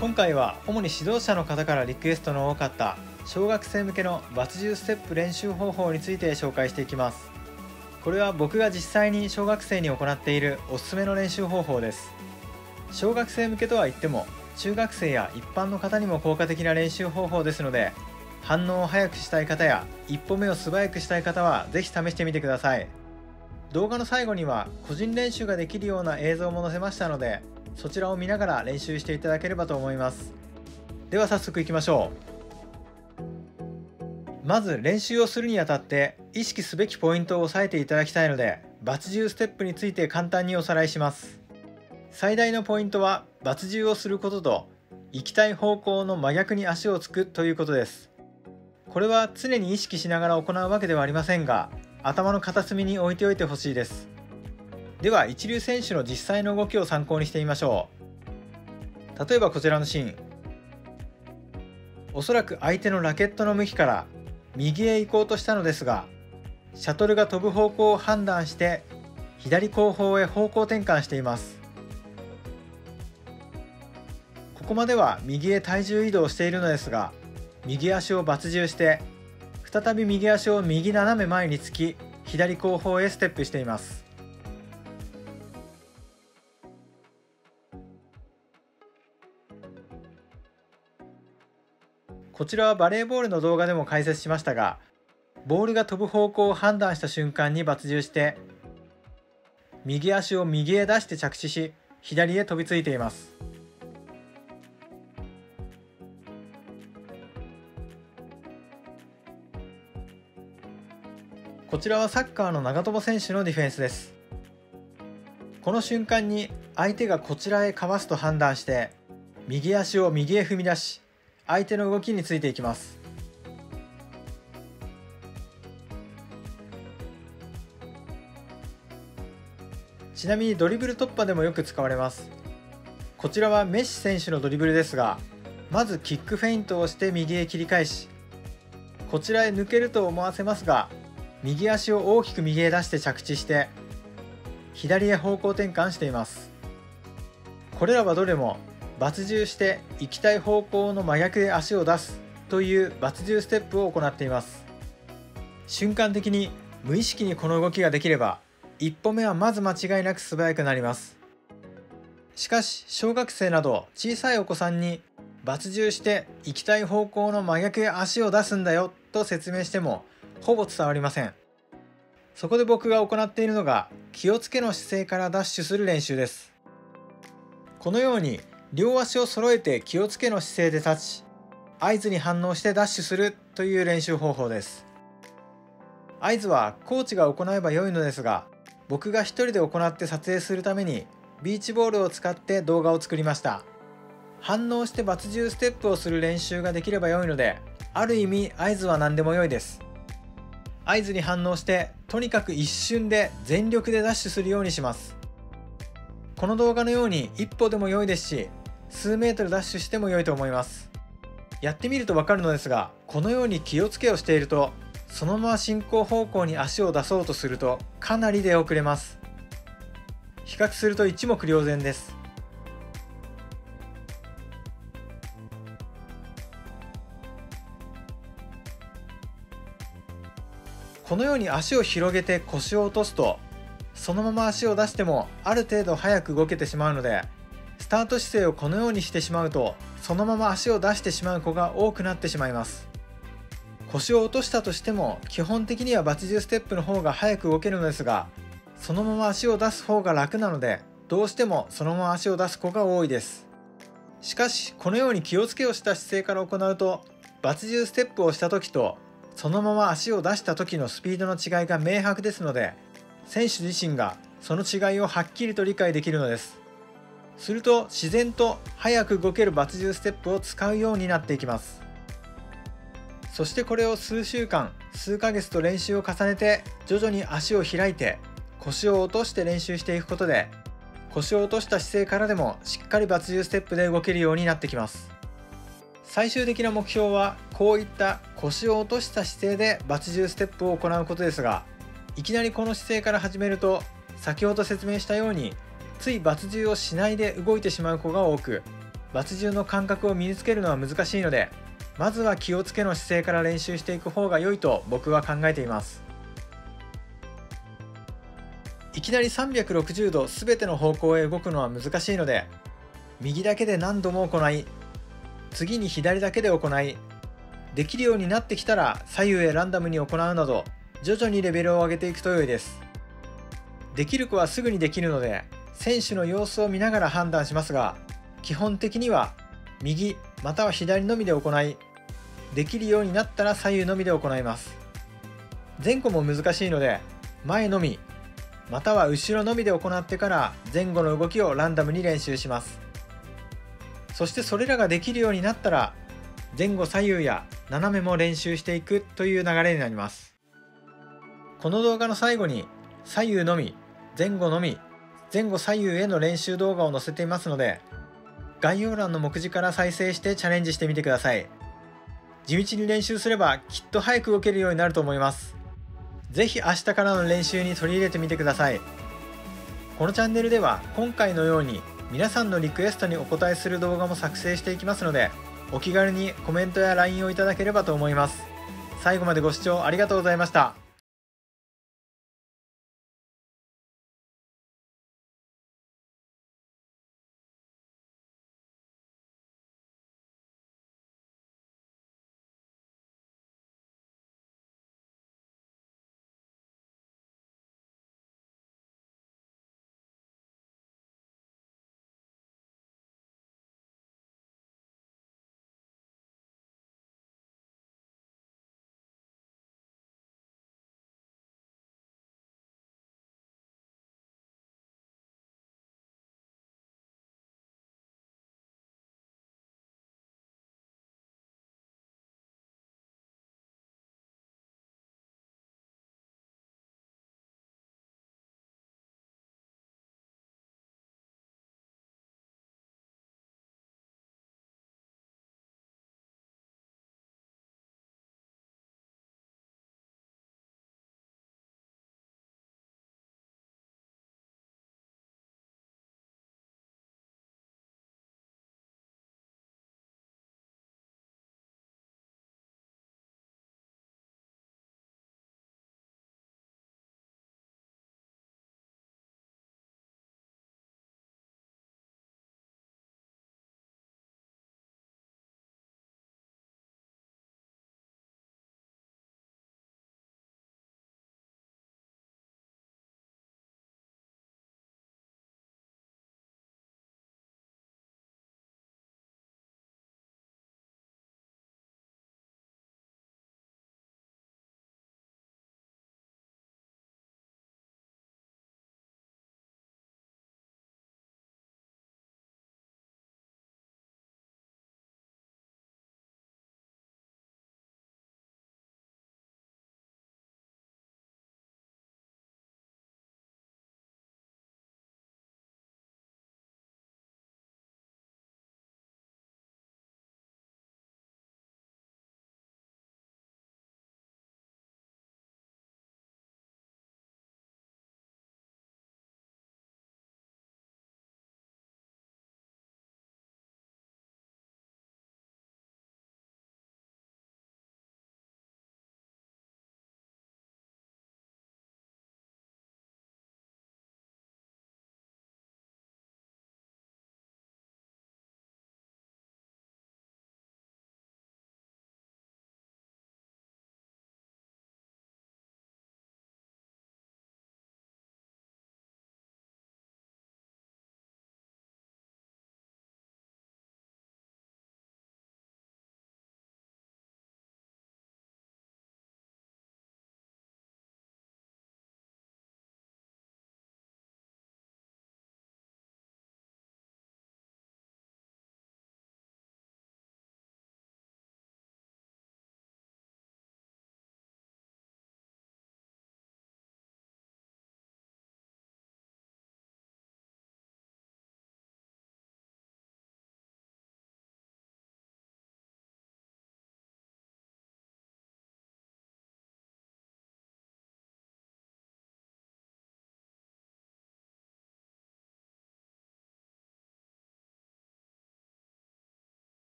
今回は主に指導者の方からリクエストの多かった小学生向けのバツ10ステップ練習方法について紹介していきます。これは僕が実際に小学生に行っているおすすめの練習方法です。小学生向けとは言っても中学生や一般の方にも効果的な練習方法ですので、反応を早くしたい方や一歩目を素早くしたい方はぜひ試してみてください。動画の最後には個人練習ができるような映像も載せましたので、そちらを見ながら練習していただければと思います。では早速いきましょう。まず練習をするにあたって意識すべきポイントを押さえていただきたいので、バツ10ステップについて簡単におさらいします。最大のポイントはバツ10をすることと行きたい方向の真逆に足をつくということです。これは常に意識しながら行うわけではありませんが、頭の片隅に置いておいてほしいです。では一流選手の実際の動きを参考にしてみましょう。例えばこちらのシーン、おそらく相手のラケットの向きから右へ行こうとしたのですが、シャトルが飛ぶ方向を判断して左後方へ方向転換しています。ここまでは右へ体重移動しているのですが、右足をバツ10して再び右足を右斜め前に突き左後方へステップしています。こちらはバレーボールの動画でも解説しましたが、ボールが飛ぶ方向を判断した瞬間にバツ10して右足を右へ出して着地し左へ飛びついています。こちらはサッカーの長友選手のディフェンスです。この瞬間に相手がこちらへかわすと判断して右足を右へ踏み出し相手の動きについていきます。ちなみにドリブル突破でもよく使われます。こちらはメッシ選手のドリブルですが、まずキックフェイントをして右へ切り返し、こちらへ抜けると思わせますが、右足を大きく右へ出して着地して左へ方向転換しています。これらはどれもバツ10して行きたい方向の真逆へ足を出すというバツ10ステップを行っています。瞬間的に無意識にこの動きができれば一歩目はまず間違いなく素早くなります。しかし小学生など小さいお子さんにバツ10して行きたい方向の真逆へ足を出すんだよと説明してもほぼ伝わりません。そこで僕が行っているのが気をつけの姿勢からダッシュする練習です。このように両足を揃えて気をつけの姿勢で立ち、合図に反応してダッシュするという練習方法です。合図はコーチが行えば良いのですが、僕が一人で行って撮影するためにビーチボールを使って動画を作りました。反応してバツ10ステップをする練習ができれば良いので、ある意味合図は何でも良いです。合図に反応してとにかく一瞬で全力でダッシュするようにします。この動画のように一歩でも良いですし、数メートルダッシュしても良いと思います。やってみるとわかるのですが、このように気をつけをしているとそのまま進行方向に足を出そうとするとかなり出遅れます。比較すると一目瞭然です。このように足を広げて腰を落とすと、そのまま足を出してもある程度早く動けてしまうので、スタート姿勢をこのようにしてしまうとそのまま足を出してしまう子が多くなってしまいます。腰を落としたとしても基本的にはバツ10ステップの方が早く動けるのですが、そのまま足を出す方が楽なのでどうしてもそのまま足を出す子が多いです。しかしこのように気をつけをした姿勢から行うと、バツ10ステップをした時とそのまま足を出した時のスピードの違いが明白ですので、選手自身がその違いをはっきりと理解できるのです。すると自然と早く動けるバツ10ステップを使うようになっていきます。そしてこれを数週間数ヶ月と練習を重ねて徐々に足を開いて腰を落として練習していくことで、腰を落とした姿勢からでもしっかりバツ10ステップで動けるようになってきます。最終的な目標はこういった腰を落とした姿勢でバツ10ステップを行うことですが、いきなりこの姿勢から始めると先ほど説明したようについバツ10をしないで動いてしまう子が多く、バツ重の感覚を身につけるのは難しいので、まずは気をつけの姿勢から練習していく方が良いと僕は考えています。いきなり360度全ての方向へ動くのは難しいので、右だけで何度も行い、次に左だけで行い、できるようになってきたら左右へランダムに行うなど、徐々にレベルを上げていくと良いです。できる子はすぐにできるので、選手の様子を見ながら判断しますが、基本的には右または左のみで行い、できるようになったら左右のみで行います。前後も難しいので、前のみまたは後ろのみで行ってから前後の動きをランダムに練習します。そしてそれらができるようになったら、前後左右や斜めも練習していくという流れになります。この動画の最後に左右のみ、前後のみ、前後左右への練習動画を載せていますので、概要欄の目次から再生してチャレンジしてみてください。地道に練習すればきっと早く動けるようになると思います。ぜひ明日からの練習に取り入れてみてください。このチャンネルでは今回のように皆さんのリクエストにお答えする動画も作成していきますので、お気軽にコメントや LINE をいただければと思います。最後までご視聴ありがとうございました。